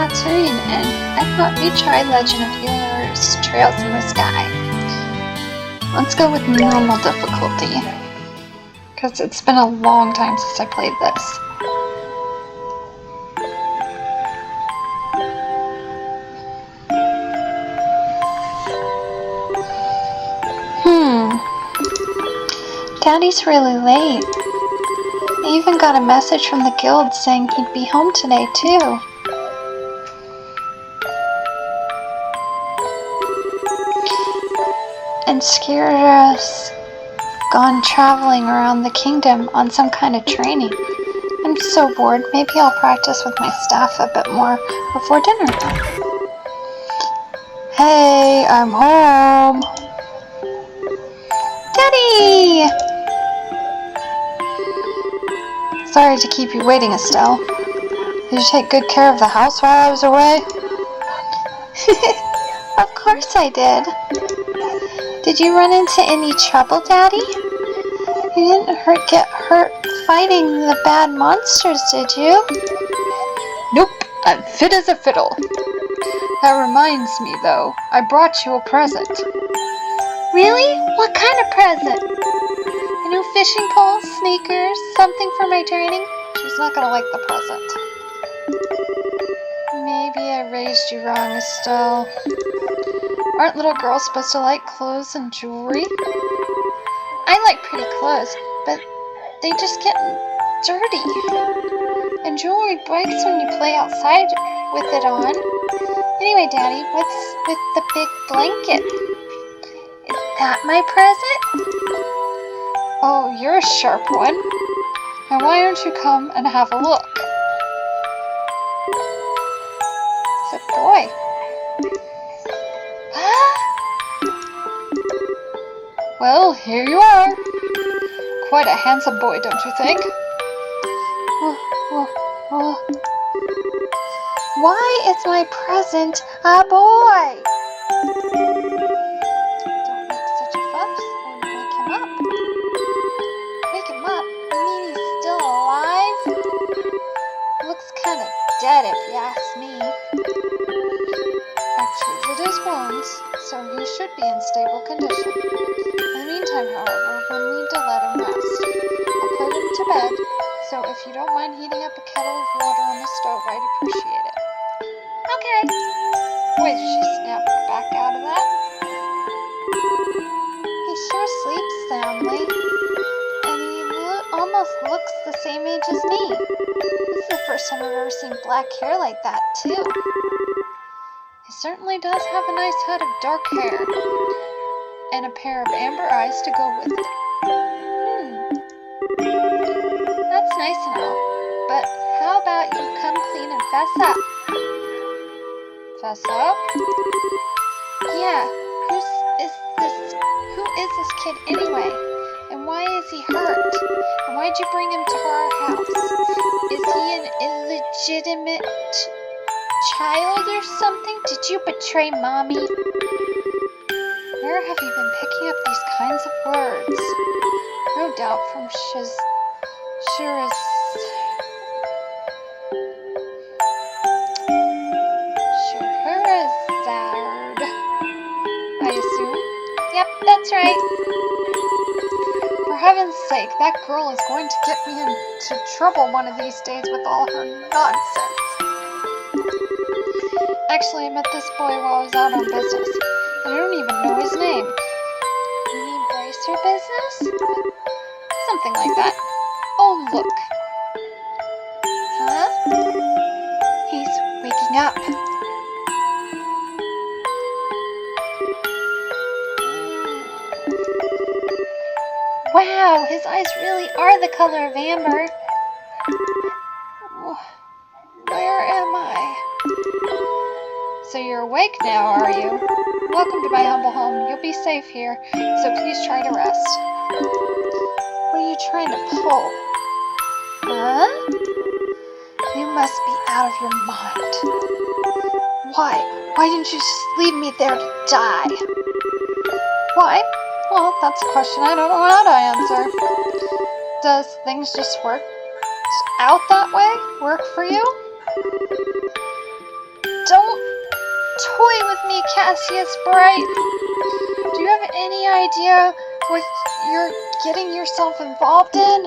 Tatooine, and I thought we'd try Legend of Heroes Trails in the Sky. Let's go with normal difficulty, because it's been a long time since I played this. Daddy's really late. I even got a message from the guild saying he'd be home today, too. And Skira's gone traveling around the kingdom on some kind of training. I'm so bored. Maybe I'll practice with my staff a bit more before dinner. Hey, I'm home. Daddy! Sorry to keep you waiting, Estelle. Did you take good care of the house while I was away? Of course I did. Did you run into any trouble, Daddy? You didn't get hurt fighting the bad monsters, did you? Nope, I'm fit as a fiddle. That reminds me, though, I brought you a present. Really? What kind of present? A new fishing pole, sneakers, something for my training? She's not gonna like the present. Maybe I raised you wrong, Estelle. Aren't little girls supposed to like clothes and jewelry? I like pretty clothes, but they just get dirty. And jewelry breaks when you play outside with it on. Anyway, Daddy, what's with the big blanket? Is that my present? Oh, you're a sharp one. And why don't you come and have a look? Good boy. Well, here you are. Quite a handsome boy, don't you think? Why is my present a boy? Don't make such a fuss or you wake him up. Wake him up? You mean he's still alive? Looks kind of dead if you ask me. I treated his wounds, so he should be in stable condition. In the meantime, however, we'll need to let him rest. I'll put him to bed, so if you don't mind heating up a kettle of water on the stove, I'd appreciate it. Okay. Wait, she snapped back out of that. He sure sleeps soundly, and he almost looks the same age as me. This is the first time I've ever seen black hair like that, too. He certainly does have a nice head of dark hair, and a pair of amber eyes to go with it. That's nice and all, but how about you come clean and fess up? Fess up? Yeah, who is this kid anyway? And why is he hurt? And why'd you bring him to our house? Is he an illegitimate child or something? Did you betray Mommy? Where have you been picking up these kinds of words? No doubt from Scheherazade, I assume? Yep, that's right. For heaven's sake, that girl is going to get me into trouble one of these days with all her nonsense. Actually, I met this boy while I was out on business, and I don't even know his name. You mean bracer business? Something like that. Oh, look. Huh? He's waking up. Wow, his eyes really are the color of amber. Where am I? So you're awake now, are you? Welcome to my humble home. You'll be safe here, so please try to rest. What are you trying to pull? Huh? You must be out of your mind. Why? Why didn't you just leave me there to die? Why? Well, that's a question I don't know how to answer. Does things just work out that way? Work for you? Cassius Bright. Do you have any idea what you're getting yourself involved in?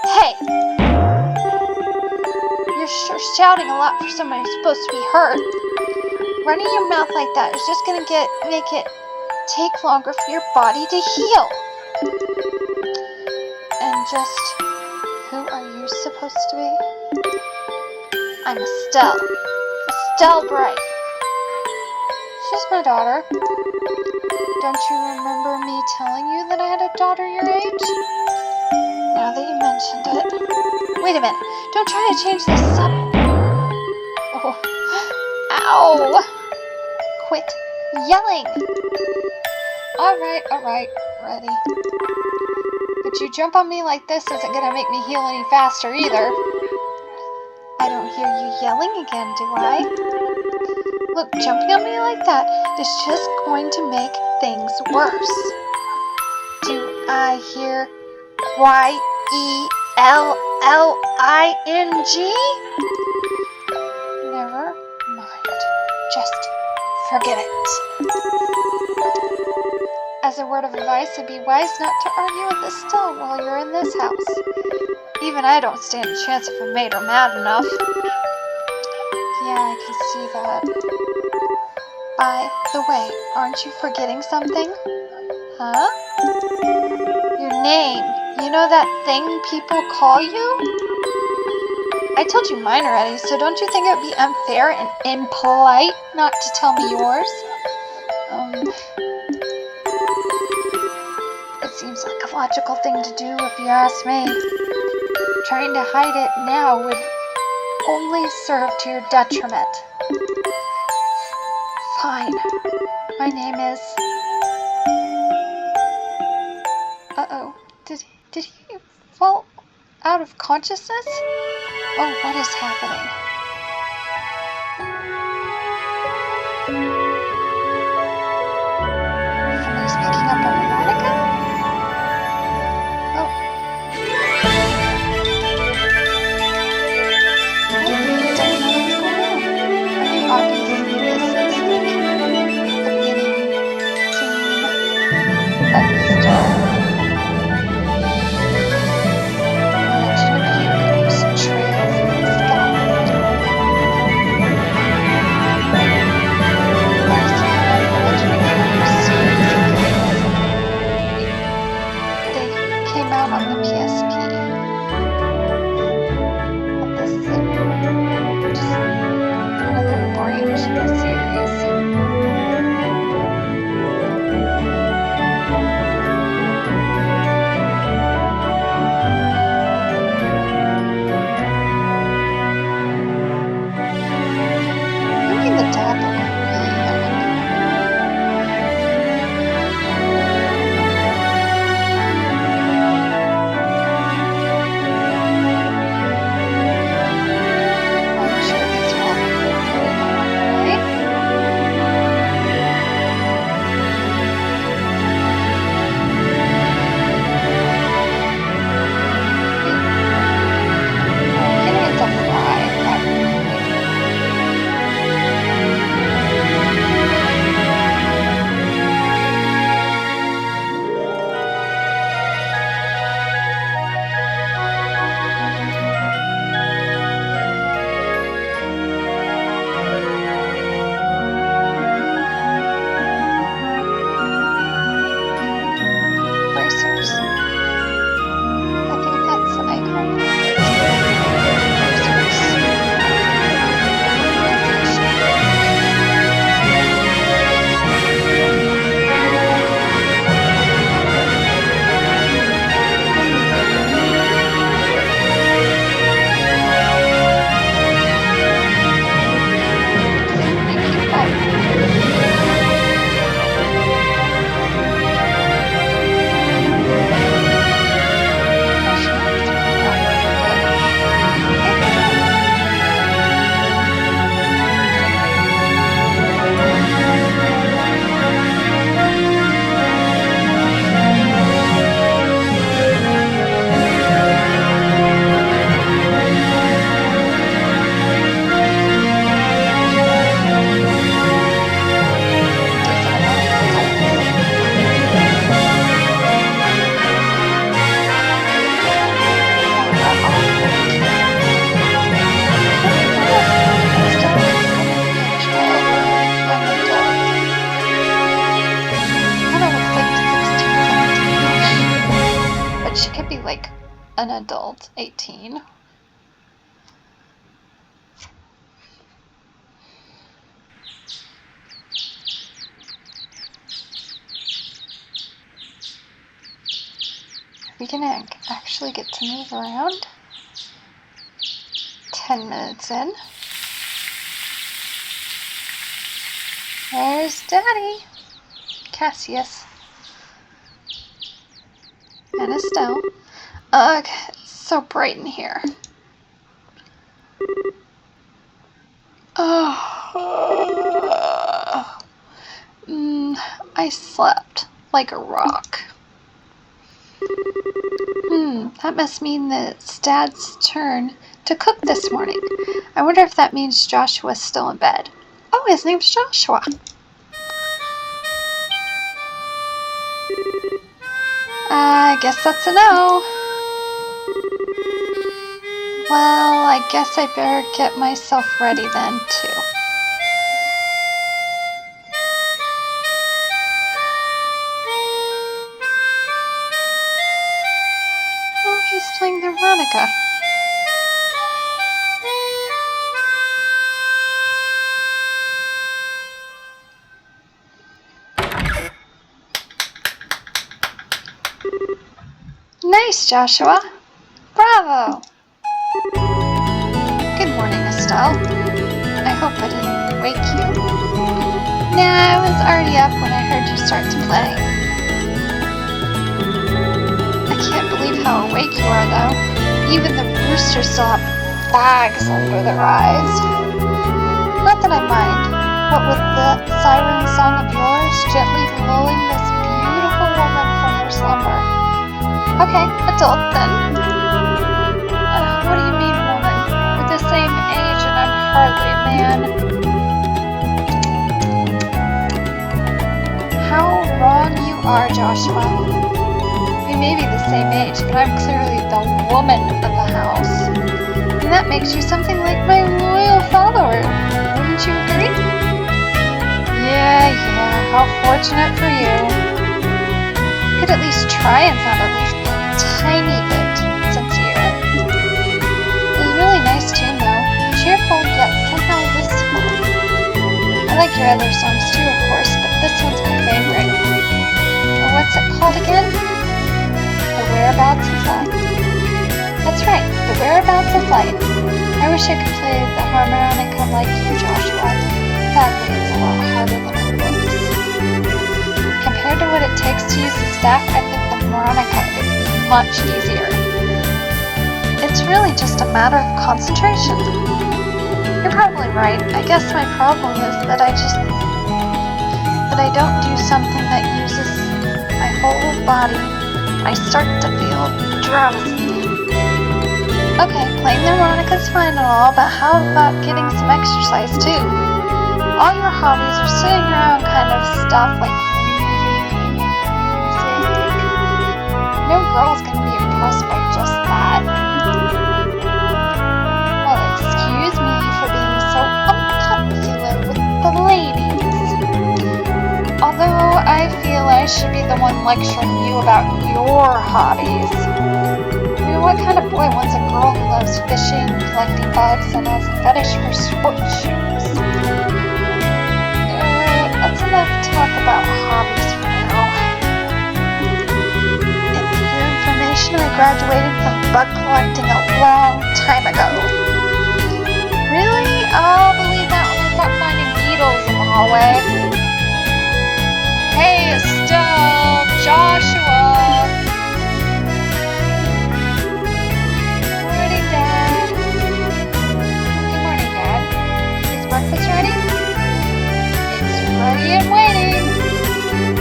Hey! You're sure shouting a lot for someone who's supposed to be hurt. Running your mouth like that is just gonna make it take longer for your body to heal. And just who are you supposed to be? I'm Estelle. Estelle Bright. She's my daughter. Don't you remember me telling you that I had a daughter your age? Now that you mentioned it. Wait a minute. Don't try to change the subject. Oh. Ow! Quit yelling. Alright. Ready. But you jump on me like this isn't gonna make me heal any faster either. I don't hear you yelling again, do I? Look, jumping on me like that is just going to make things worse. Do I hear Y-E-L-L-I-N-G? Never mind. Just forget it. As a word of advice, it'd be wise not to argue with Estelle while you're in this house. Even I don't stand a chance if I made her mad enough. Yeah, I can see that. By the way, aren't you forgetting something? Huh? Your name. You know that thing people call you? I told you mine already, so don't you think it would be unfair and impolite not to tell me yours? It seems like a logical thing to do if you ask me. Trying to hide it now would only serve to your detriment. Fine. My name is... Uh-oh. Did he fall out of consciousness? Oh, what is happening? Somebody's picking up a harmonica? Oh. I don't know what's going on. I mean, obviously this is like the beginning scene, but still. Legend of Heroes, Trails in the Sky. an adult, 18. Are we gonna actually get to move around? 10 minutes in. There's Daddy, Cassius, and Estelle. Ugh, it's so bright in here. I slept like a rock. That must mean that it's Dad's turn to cook this morning. I wonder if that means Joshua's still in bed. Oh, his name's Joshua. I guess that's a no. Well, I guess I better get myself ready then, too. Oh, he's playing the harmonica. Nice, Joshua. Bravo. Good morning, Estelle. I hope I didn't wake you. Nah, I was already up when I heard you start to play. I can't believe how awake you are, though. Even the roosters still have bags under their eyes. Not that I mind. What with the siren song of yours gently lulling this beautiful woman from her slumber. Okay, adult then. What do you mean, woman? We're the same age and I'm hardly a man. How wrong you are, Joshua. We may be the same age, but I'm clearly the woman of the house. And that makes you something like my loyal follower. Wouldn't you agree? Yeah, how fortunate for you. Could at least try and sound at least tiny bit sincere. It was really nice tune though. Cheerful yet somehow wistful. I like your other songs too, of course, but this one's my favorite. What's it called again? The Whereabouts of Light. That's right, The Whereabouts of Light. I wish I could play the harmonica like you, Joshua. Sadly, it's a lot harder than it looks. Compared to what it takes to use the staff, I think the harmonica is much easier. It's really just a matter of concentration. You're probably right. I guess my problem is that I don't do something that uses my whole body. I start to feel drowsy. Okay, playing the harmonica's fine and all, but how about getting some exercise too? All your hobbies are sitting around kind of stuff like no girl's gonna be impressed by just that. Well, excuse me for being so unpopular with the ladies. Although I feel I should be the one lecturing you about your hobbies. I mean, what kind of boy wants a girl who loves fishing, collecting bugs, and has a fetish for sports shoes? That's enough talk about hobbies for now. I graduated from bug collecting a long time ago. Really? I'll believe that when I start finding beetles in the hallway. Hey, Estelle, Joshua. Good morning, Dad. Good morning, Dad. Is breakfast ready? It's ready and waiting.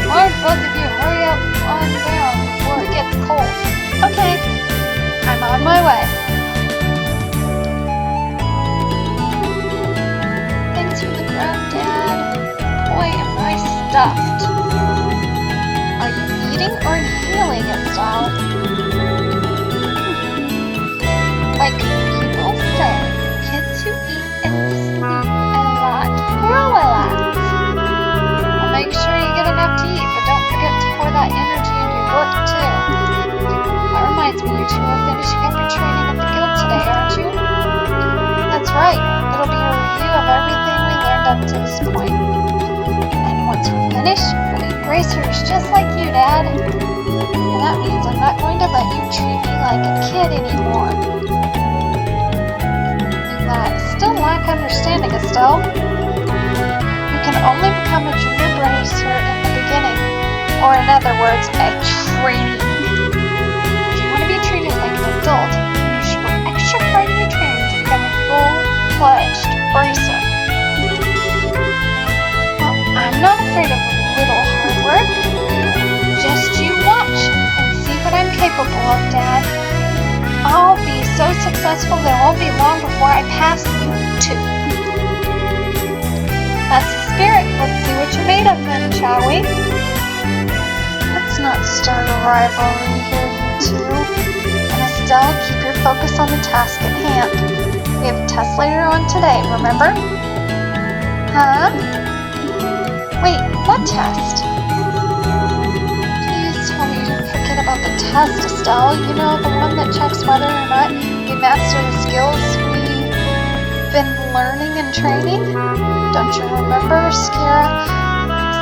Why don't both of you hurry up on down before it gets cold? Okay, I'm on my way. Thanks for the grub, Dad. Boy, am I stuffed. Are you eating or inhaling, Estelle? Like people say, kids who eat and sleep a lot grow a lot. Well, make sure you get enough to eat, but don't forget to pour that energy into your work, too. That reminds me, you two are finishing to finish putting bracers just like you, Dad. And that means I'm not going to let you treat me like a kid anymore. You still lack understanding, Estelle. You can only become a junior bracer in the beginning, or in other words, a trainee. If you want to be treated like an adult, you should work extra hard in your training to become a full-fledged bracer. Well, I'm not afraid of a little hard work. Just you watch and see what I'm capable of, Dad. I'll be so successful that it won't be long before I pass you too. That's the spirit. Let's see what you're made of then, shall we? Let's not start a rivalry here, you two. And Estelle, keep your focus on the task at hand. We have a test later on today, remember? Huh? Wait, what test? Please tell me you didn't forget about the test, Estelle. You know, the one that checks whether or not we master the skills we've been learning and training? Don't you remember, Skira,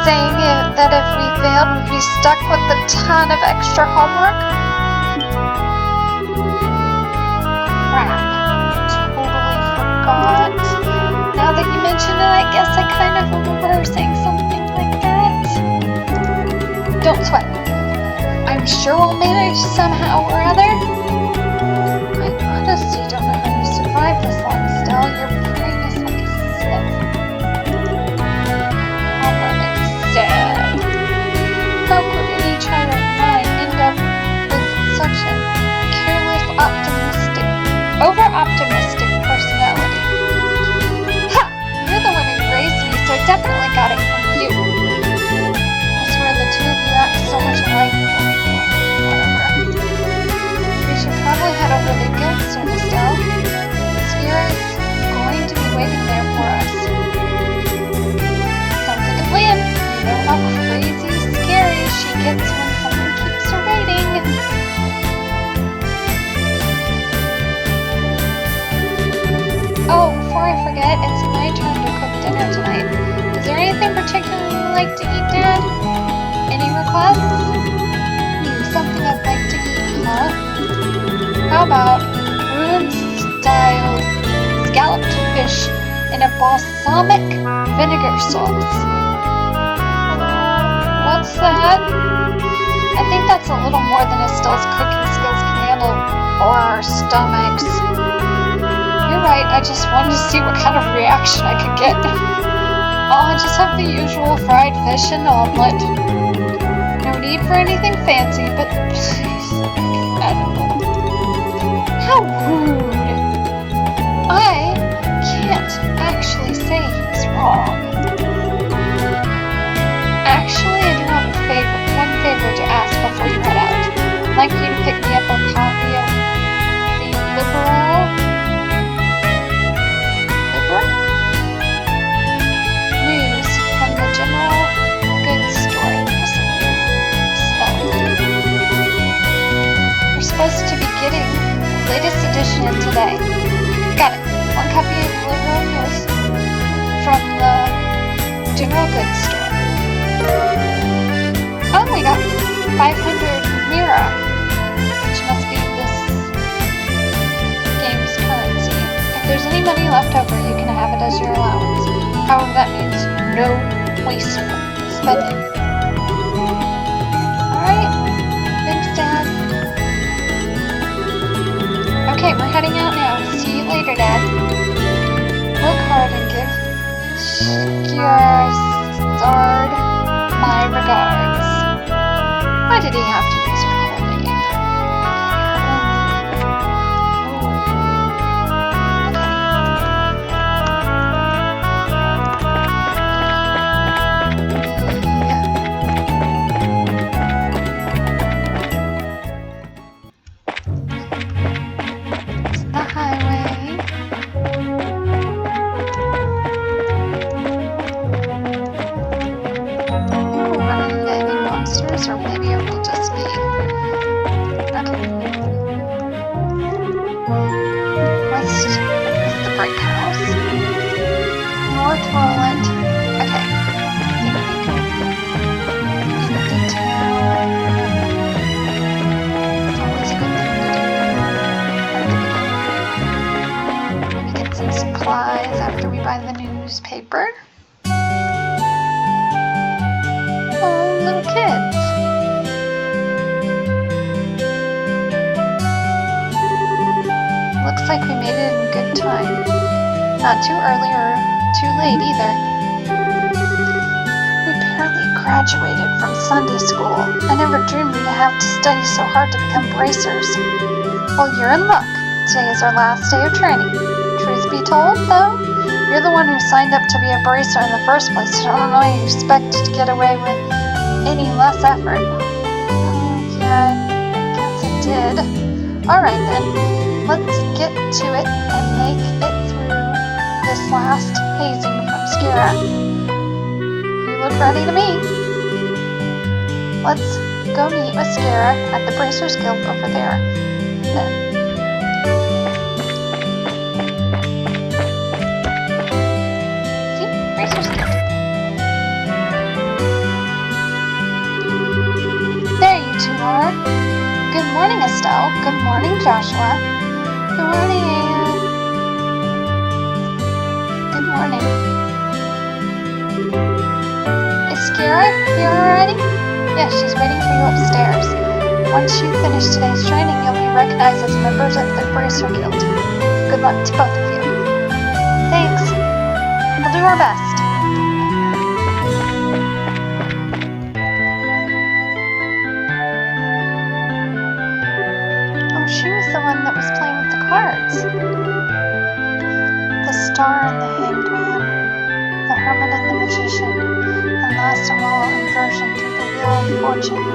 saying that if we failed, we'd be stuck with a ton of extra homework? Crap. Totally forgot. Now that you mention it, I guess I kind of remember saying something like that. Don't sweat. I'm sure we'll manage somehow or other. I honestly don't know how you survived this long, Estelle. Your brain is like a sieve. Sad. How could any child of mine end up with such a careless, over-optimistic personality? Ha! You're the one who raised me, so I definitely got it from you. I swear the two of you act so much alike. Whatever. We should probably head over the guild soon, Estelle. Skira's going to be waiting there for us. Sounds like a plan. You know how crazy scary she gets when someone keeps her waiting. Oh, before I forget, it's my turn to cook dinner tonight. Is there anything particularly you like to eat, Dad? Any requests? Something I'd like to eat, huh? How about ruin-styled scalloped fish in a balsamic vinegar sauce? What's that? I think that's a little more than Estelle's cooking skills can handle, or our stomachs. You're right, I just wanted to see what kind of reaction I could get. I'll just have the usual fried fish and omelet. No need for anything fancy, but please, edible. How rude! I can't actually say he's wrong. Actually, I do have one favor to ask before you head out. I'd like you to pick me up a copy of the Liberal News from the General Goods Store. We're supposed to be getting the latest edition in today. Got it. One copy of Liberal News from the General Goods Store. Oh, we got 500 Mira, which must be this game's currency. If there's any money left over, you can have it as your allowance. However, that means no wasteful spending. Alright. Thanks, Dad. Okay, we're heading out now. See you later, Dad. Work hard and give Skirzard my regards. Why did he have to use her whole name? It's the highway. Or maybe it will just be. Okay. West is the brick house. North Roland. Okay. Here we go. and supplies after we buy the newspaper. Oh, little kids. Looks like we made it in good time. Not too early or too late either. We barely graduated from Sunday school. I never dreamed we'd have to study so hard to become bracers. Well, you're in luck. Today is our last day of training. Truth be told, though, you're the one who signed up to be a bracer in the first place. I don't know how you expect to get away with any less effort. Yeah, I guess it did. Alright then, let's get to it and make it through this last hazing from Skira. You look ready to me. Let's go meet with Skira at the Bracers Guild over there. Then. There you two are. Good morning, Estelle. Good morning, Joshua. Good morning, Anne. Good morning. Is Skira here already? Yes, she's waiting for you upstairs. Once you finish today's training, you'll be recognized as members of the Bracer Guild. Good luck to both of you. Thanks. We'll do our best. She was the one that was playing with the cards. The star and the hanged man, the hermit and the magician, and last of all, inversion through the wheel of fortune.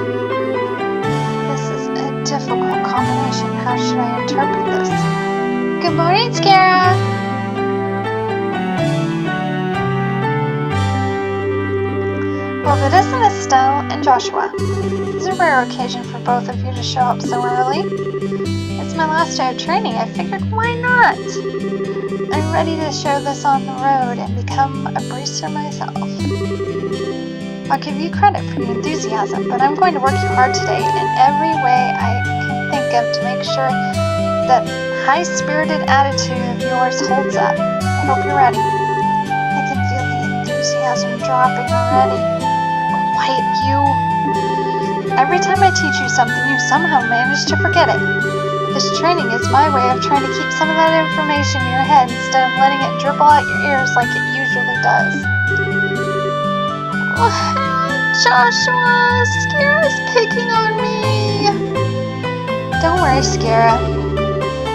This is a difficult combination. How should I interpret this? Good morning, Skira! Well, if it isn't Estelle and Joshua, it's a rare occasion for both of you to show up so early. It's my last day of training. I figured, why not? I'm ready to show this on the road and become a bracer myself. I'll give you credit for your enthusiasm, but I'm going to work you hard today in every way I can think of to make sure that high-spirited attitude of yours holds up. I hope you're ready. I can feel the enthusiasm dropping already. Quiet, you. Every time I teach you something, you somehow manage to forget it. This training is my way of trying to keep some of that information in your head instead of letting it dribble out your ears like it usually does. Oh, Joshua, Skira's picking on me. Don't worry, Skira.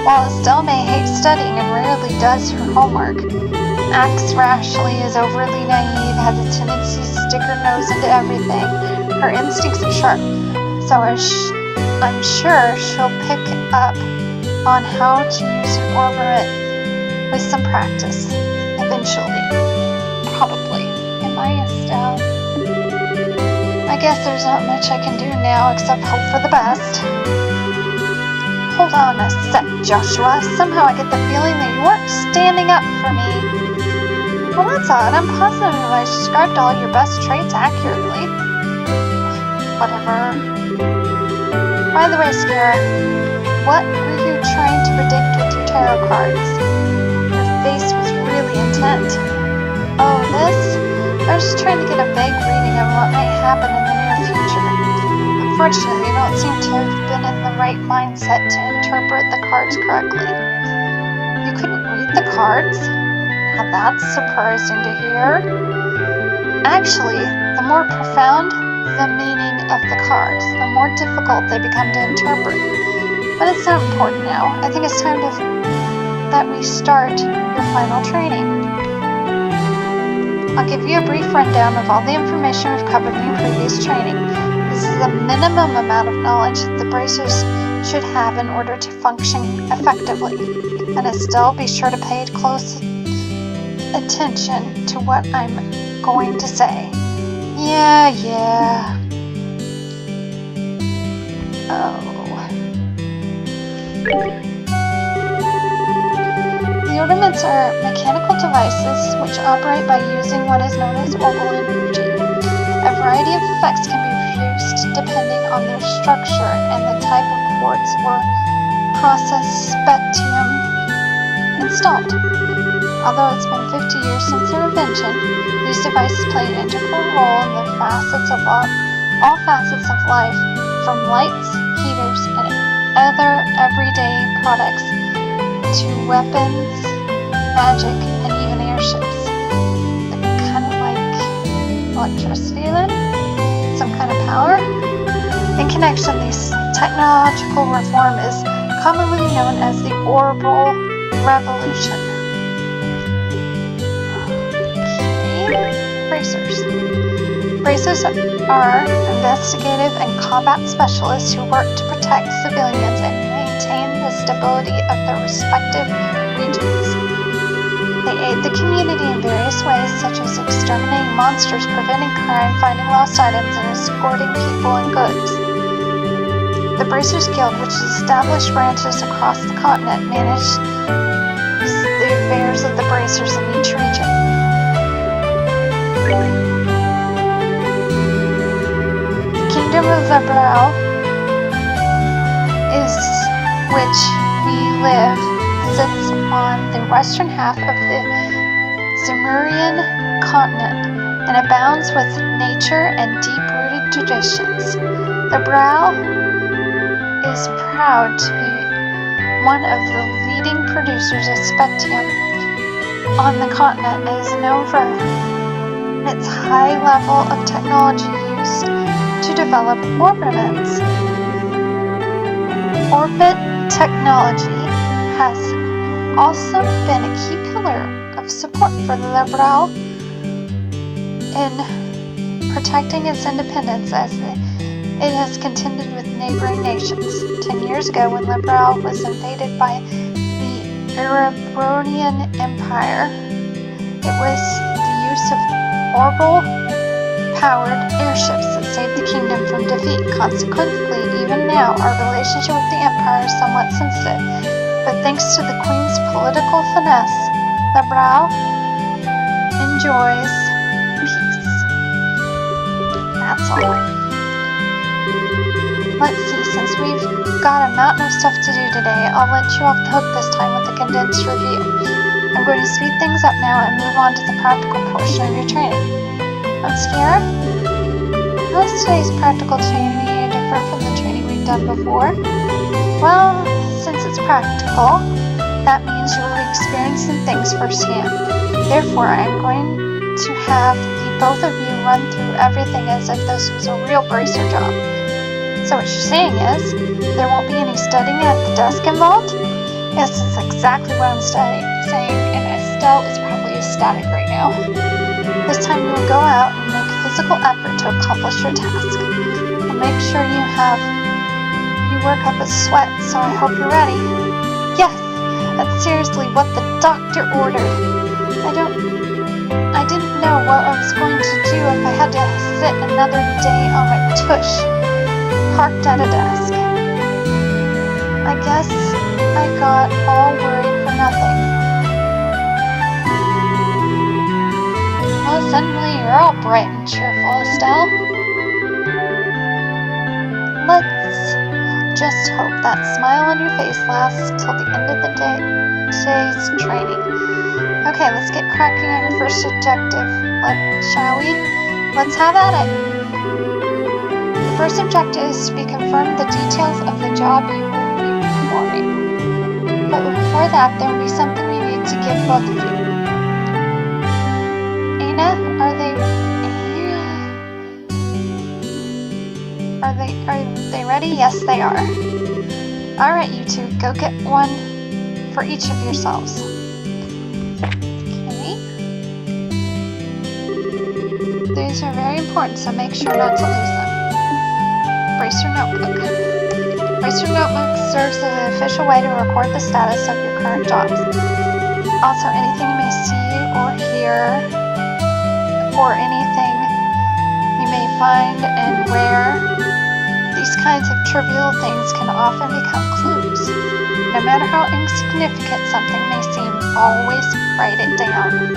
While Estelle may hate studying and rarely does her homework, acts rashly, is overly naive, has a tendency to stick her nose into everything, her instincts are sharp, so I'm sure she'll pick up on how to use an orbit with some practice. Eventually. Probably. Am I, Estelle? I guess there's not much I can do now except hope for the best. Hold on a sec, Joshua. Somehow I get the feeling that you weren't standing up for me. Well, that's odd. I'm positive I described all your best traits accurately. Whatever. By the way, Skira, what were you trying to predict with your tarot cards? Your face was really intent. Oh, this? I was just trying to get a vague reading of what might happen in the near future. Unfortunately, you don't seem to have been in the right mindset to interpret the cards correctly. You couldn't read the cards? Now that's surprising to hear. Actually, the more profound the meaning of the cards, the more difficult they become to interpret. But it's not important now. I think it's time that we start your final training. I'll give you a brief rundown of all the information we've covered in your previous training. This is the minimum amount of knowledge that the bracers should have in order to function effectively. And Estelle, be sure to pay close attention to what I'm going to say. Yeah. Oh. The ornaments are mechanical devices which operate by using what is known as orbital energy. A variety of effects can be produced depending on their structure and the type of quartz or process spectrum installed. Although it's been 50 years since their invention, these devices play an integral role in the all facets of life, from lights, heaters, and other everyday products to weapons, magic, and even airships. They're kind of like electricity then? Some kind of power? In connection, this technological reform is commonly known as the Orbital Revolution. Okay. Bracers. Bracers are investigative and combat specialists who work to protect civilians and maintain the stability of their respective regions. They aid the community in various ways, such as exterminating monsters, preventing crime, finding lost items, and escorting people and goods. The Bracers Guild, which has established branches across the continent, manages the affairs of the Bracers in each region. The Kingdom of Lebrel, which we live, sits on the western half of the Zemurian continent and abounds with nature and deep-rooted traditions. Lebrel is proud to be one of the leading producers of spectium on the continent and is known for its high level of technology used to develop orbitments. Orbit technology has also been a key pillar of support for the Lebrel in protecting its independence as it has contended with neighboring nations. 10 years ago, when Lebrel was invaded by the Erebronian Empire, it was the use of orbital-powered airships that saved the kingdom from defeat. Consequently, even now, our relationship with the Empire is somewhat sensitive, but thanks to the Queen's political finesse, Lebrel enjoys peace. That's all. Let's see, since we've got a mountain of stuff to do today, I'll let you off the hook this time with a condensed review. I'm going to speed things up now and move on to the practical portion of your training. Mascara? How is today's practical training different from the training we've done before? Well, since it's practical, that means you will be experiencing things firsthand. Therefore, I'm going to have the both of you run through everything as if this was a real bracer job. So what you're saying is, there won't be any studying at the desk involved? Yes, that's exactly what I'm saying, and Estelle is probably ecstatic right now. This time you will go out and make a physical effort to accomplish your task. I'll make sure you work up a sweat, so I hope you're ready. Yes, that's seriously what the doctor ordered. I didn't know what I was going to do if I had to sit another day on my tush, parked at a desk. I guess I got all worried for nothing. Well, suddenly you're all bright and cheerful, Estelle. Let's just hope that smile on your face lasts till the end of the today's training. Okay, let's get cracking on your first objective, shall we? Let's have at it. The first objective is to be confirmed the details of the job you will be performing. But before that, there will be something we need to give both of you. Ana, are they ready? Yes, they are. Alright, you two, go get one for each of yourselves. Okay. These are very important, so make sure not to lose them. Bracer notebook. Bracer notebook serves as an official way to record the status of your current jobs. Also, anything you may see or hear, or anything you may find and where. These kinds of trivial things can often become clues. No matter how insignificant something may seem, always write it down.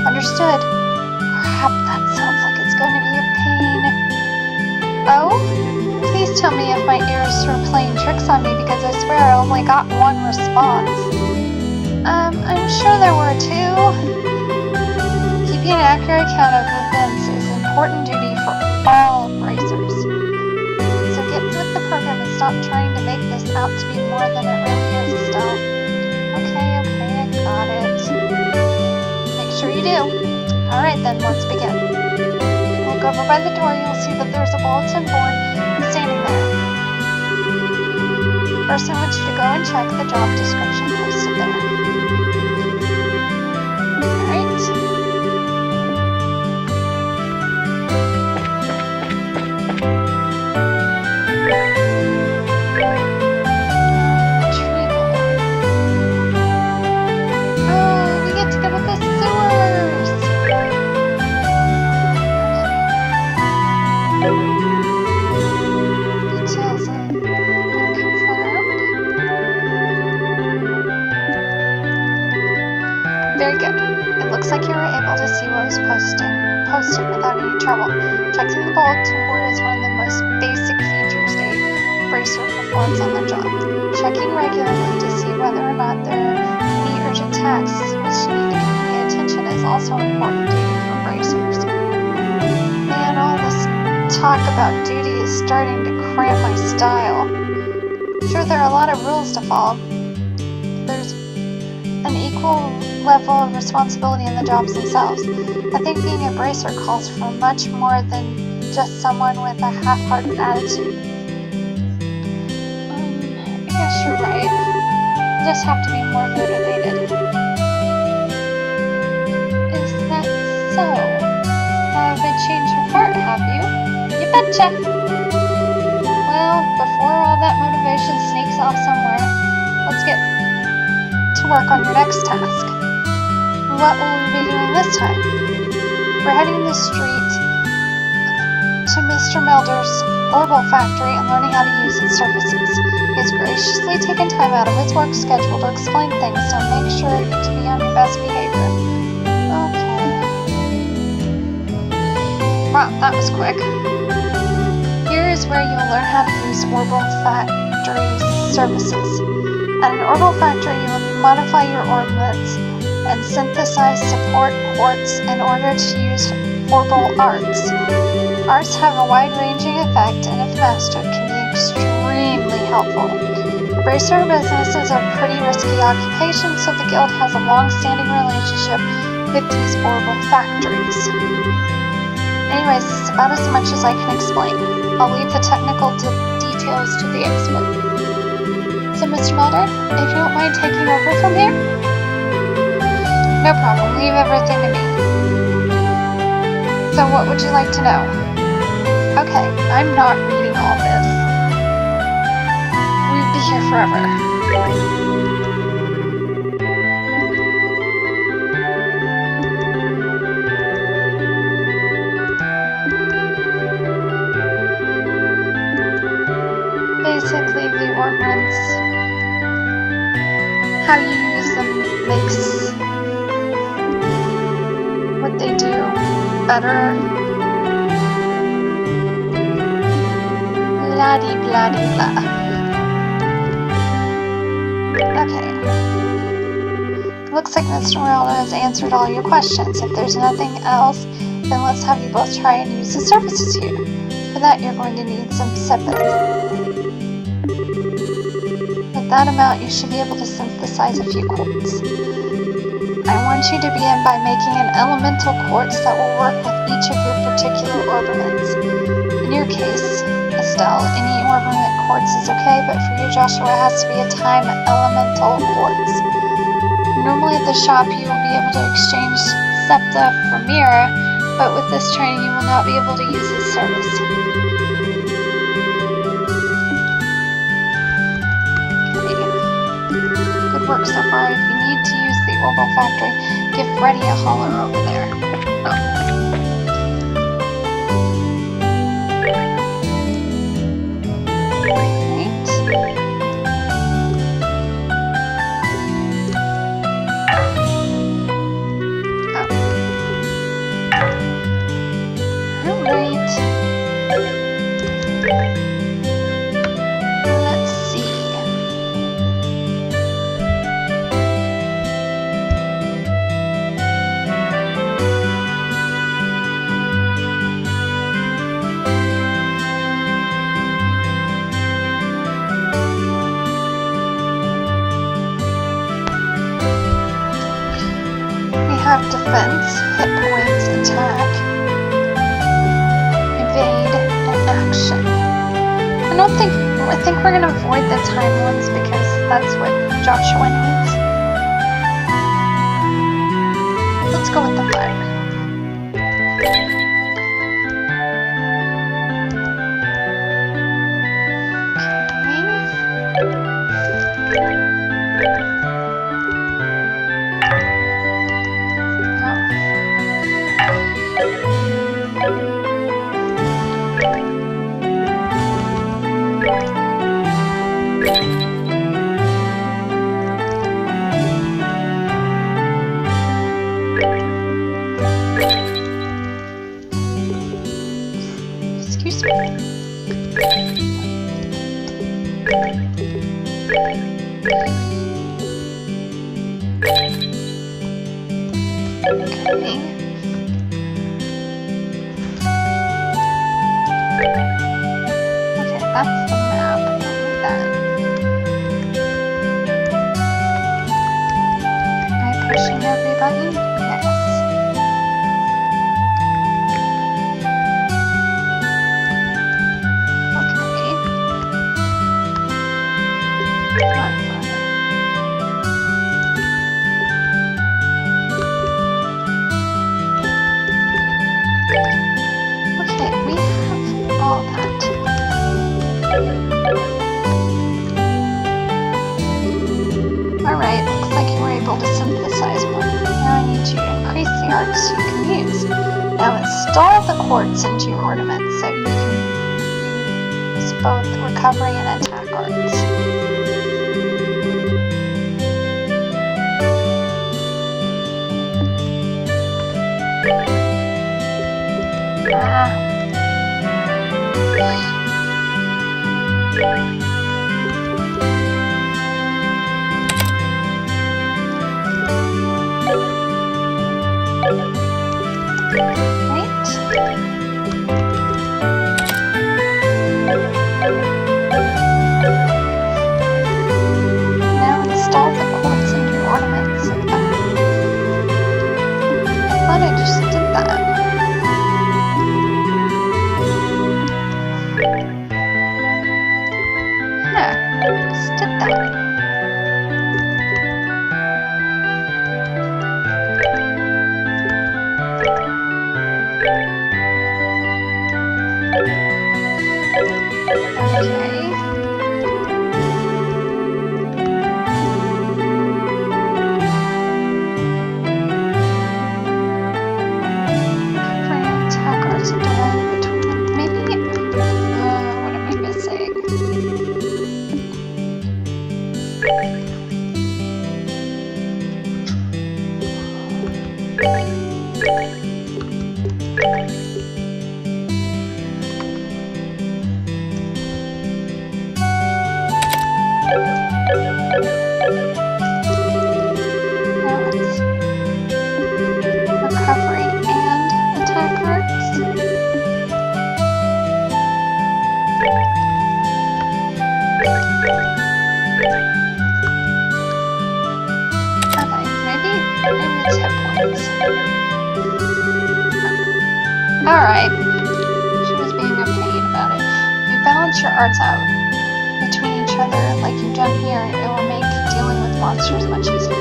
Understood? Crap, that sounds like it's going to be a pain. Oh? Please tell me if my ears were playing tricks on me, because I swear I only got one response. I'm sure there were two. Keeping an accurate account of events is an important duty for all racers. So get with the program and stop trying to make this out to be more than it really is, Estelle. Okay, I got it. Make sure you do. Alright then, let's begin. Look over by the door, you'll see that there's a bulletin board standing there. First, I want you to go and check the job description posted there. Alright. Oh, we get to go to the sewers! Details have been confirmed. Very good. It looks like you were able to see what was posted without any trouble. Checking the bulletin board is one of the most basic features a bracer performs on their job. Checking regularly to see whether or not there are any urgent tasks which need to pay attention is also an important duty for bracers. Man, all this talk about duty is starting to cramp my style. Sure, there are a lot of rules to follow. There's an equal level of responsibility in the jobs themselves. I think being a bracer calls for much more than just someone with a half-hearted attitude. I guess you're right. You just have to be more motivated. Is that so? Haven't changed your heart, have you? You betcha! Well, before all that motivation sneaks off somewhere, let's get to work on your next task. What will we be doing this time? We're heading the street to Mr. Melder's Orbital Factory and learning how to use its services. He's graciously taken time out of his work schedule to explain things, so make sure to be on your best behavior. Okay. Wow, that was quick. Here is where you'll learn how to use Orbital Factory's services. At an Orbital Factory, you will modify your ordnance and synthesize support quartz in order to use orbital arts. Arts have a wide-ranging effect and if mastered can be extremely helpful. The bracer business is a pretty risky occupation, so the guild has a long-standing relationship with these orbital factories. Anyways, it's about as much as I can explain. I'll leave the technical details to the expert. So, Mr. Mulder, if you don't mind taking over from here? No problem, leave everything to me. So what would you like to know? Okay, I'm not reading all this. We'd be here forever. Basically, the ordnance, how you use them makes what they do better. Blah-de-blah-de-blah. Okay. Looks like Mr. Morello has answered all your questions. If there's nothing else, then let's have you both try and use the services here. For that, you're going to need some sympathy. With that amount, you should be able to synthesize a few quartz. I want you to begin by making an elemental quartz that will work with each of your particular orbaments. In your case, Estelle, any orbament quartz is okay, but for you, Joshua, it has to be a time elemental quartz. Normally at the shop, you will be able to exchange septa for Mira, but with this training, you will not be able to use this service. Good work so far. If you need to use the Orbital Factory, give Freddy a holler over there. Oh. Let's see. have defense, hit points, attack, evade, and action. I think we're gonna avoid the time ones because that's what Joshua needs. Let's go with the fire. Excuse me. Okay. Okay, that's the map. I don't need that. Am I pushing every button? Yes. Okay. Come on, fire. Okay, we have all that. Alright, looks like you were able to synthesize one. Now I need you to increase the arts you can use. Now install the quartz into your ornaments so you can use both recovery and attack arts. Now install the quartz into your ornaments. I thought I just did that. Yeah, just did that. Okay. Attack arts are divided between maybe what am I missing? Now it's recovery and attack arts. Okay, maybe it's hit points. Alright. She was being a pain about it. If you balance your arts out between each other like you've done here, it will make dealing with monsters much easier.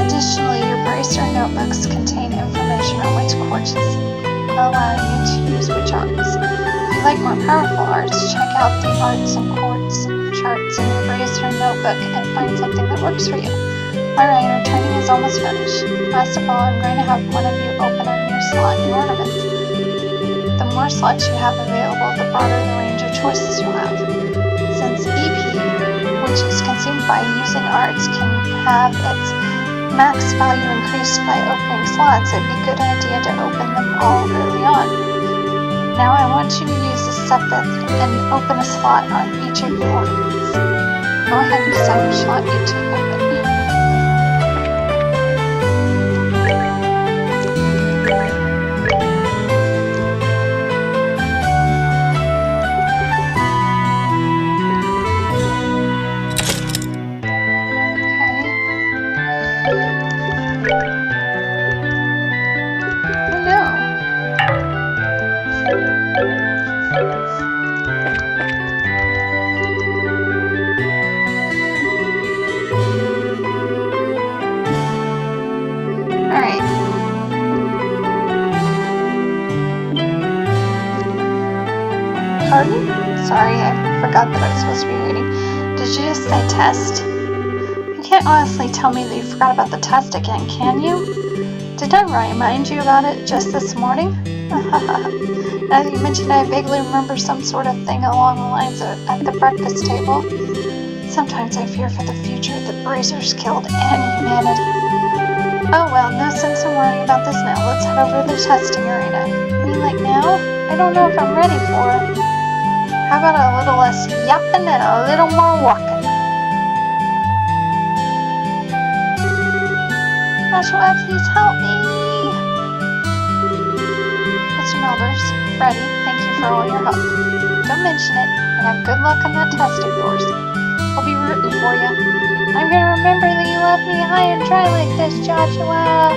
Additionally, your bracer notebooks contain information on which quartz allow you to use which arts. If you like more powerful arts, check out the arts and quartz charts in your bracer notebook and find something that works for you. Alright, our training is almost finished. Last of all, I'm going to have one of you open a new slot in your ornament. The more slots you have available, the broader the range of choices you'll have. Since EP, which is consumed by using arts, can have its max value increased by opening slots, it'd be a good idea to open them all early on. Now I want you to use the 7th and open a slot on each of your ornaments. Go ahead and decide which slot you to open. Pardon? Sorry, I forgot that I was supposed to be reading. Did you just say test? You can't honestly tell me that you forgot about the test again, can you? Did I remind you about it just this morning? Now that you mentioned, I vaguely remember some sort of thing along the lines of at the breakfast table. Sometimes I fear for the future that Brazers killed any humanity. Oh well, no sense in worrying about this now. Let's head over to the testing arena. You mean like now? I don't know if I'm ready for it. How about a little less yapping and a little more walking? Joshua, please help me. Mr. Melders, Freddy, thank you for all your help. Don't mention it, and have good luck on that test of yours. I'll be rooting for you. I'm gonna remember that you left me high and dry like this, Joshua.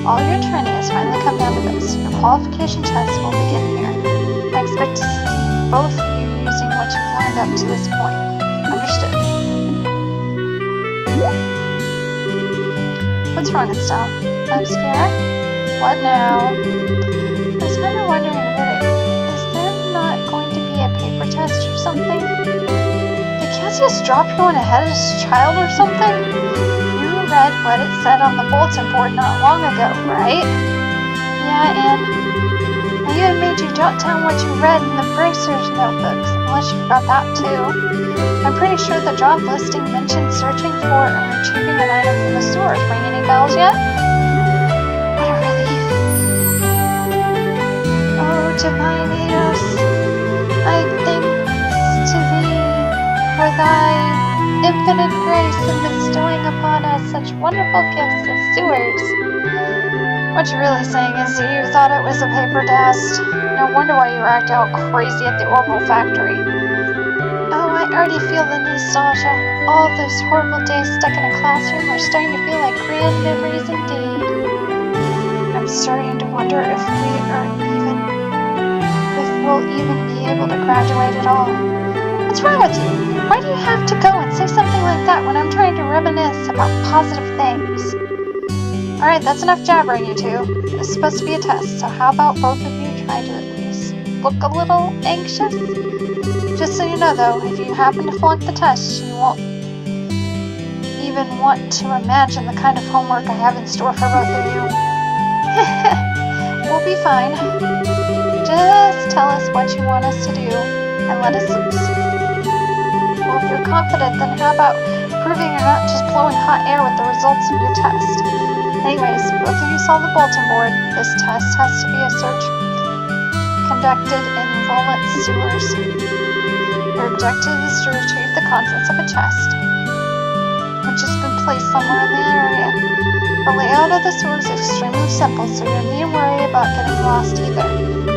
All your training has finally come down to this. Your qualification test will begin here. I expect to see both of you using what you've learned up to this point. Understood. What's wrong, Estelle? I'm scared. What now? I was kind of wondering, is there not going to be a paper test or something? Did Cassius drop you in a head as a child or something? You read what it said on the bulletin board not long ago, right? Yeah, and I even made you jot down what you read in the Bracers notebooks, unless you forgot that too. I'm pretty sure the job listing mentioned searching for and retrieving an item from the sewers. Ring any bells yet? What a relief. Oh, divine Eos, I thanks to thee for thy infinite grace in bestowing upon us such wonderful gifts as sewers. What you're really saying is you thought it was a paper test. No wonder why you were acting all crazy at the Orbital factory. Oh, I already feel the nostalgia. All those horrible days stuck in a classroom are starting to feel like grand memories indeed. I'm starting to wonder if we'll even be able to graduate at all. What's wrong with you? Why do you have to go and say something like that when I'm trying to reminisce about positive things? Alright, that's enough jabbering, you two. It's supposed to be a test, so how about both of you try to at least look a little anxious? Just so you know, though, if you happen to flunk the test, you won't even want to imagine the kind of homework I have in store for both of you. We'll be fine. Just tell us what you want us to do and let us loose. Well, if you're confident, then how about proving you're not just blowing hot air with the results of your test? Anyways, both of you saw the bulletin board. This test has to be a search conducted in Walnut sewers. Your objective is to retrieve the contents of a chest, which has been placed somewhere in the area. The layout of the sewers is extremely simple, so you don't need to worry about getting lost either.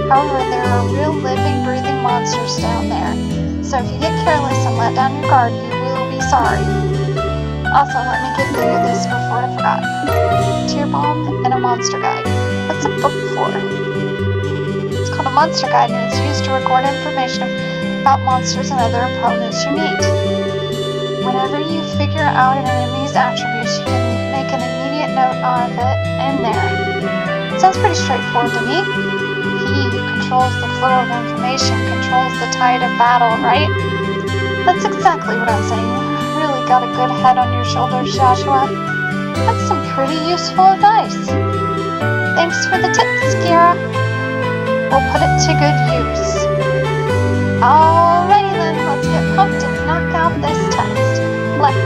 However, there are real living, breathing monsters down there, so if you get careless and let down your guard, you will be sorry. Also, let me give you this before I forgot. Tear Bomb and a Monster Guide. What's a book for? It's called a Monster Guide, and it's used to record information about monsters and other opponents you meet. Whenever you figure out an enemy's attributes, you can make an immediate note of it in there. Sounds pretty straightforward to me. He who controls the flow of information controls the tide of battle, right? That's exactly what I'm saying. You really got a good head on your shoulders, Joshua. That's some pretty useful advice. Thanks for the tips, Kira. We'll put it to good use. Alrighty then, let's get pumped and knock out this test. Let's.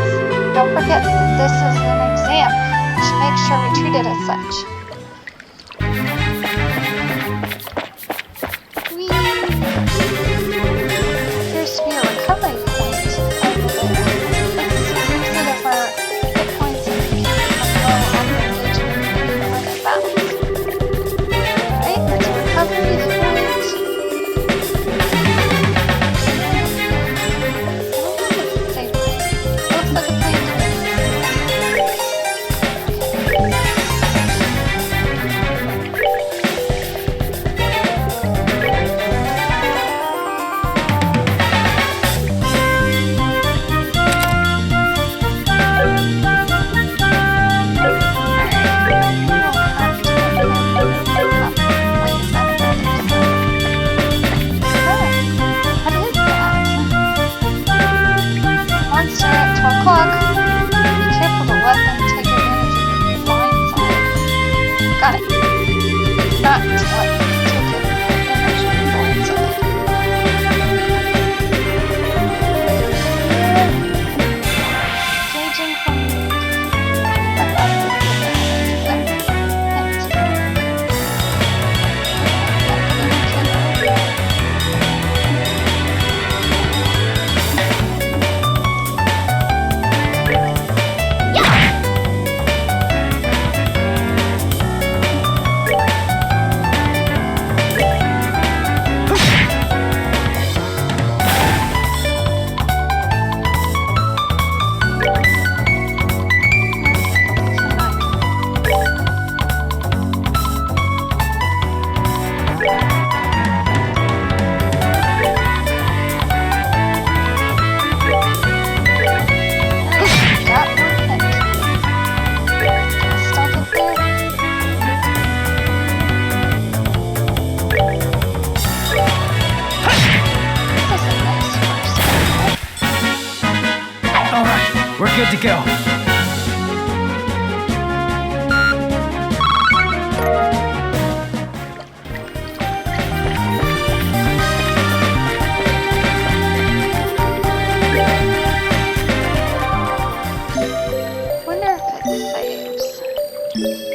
Don't forget that this is an exam. We should make sure we treat it as such. Whee! Appears to be a recovery point over there. Let's use it if our hit points indicate a low on the engagement limit balance. Alright, there's a recovery point. to go. Wonder if it saves.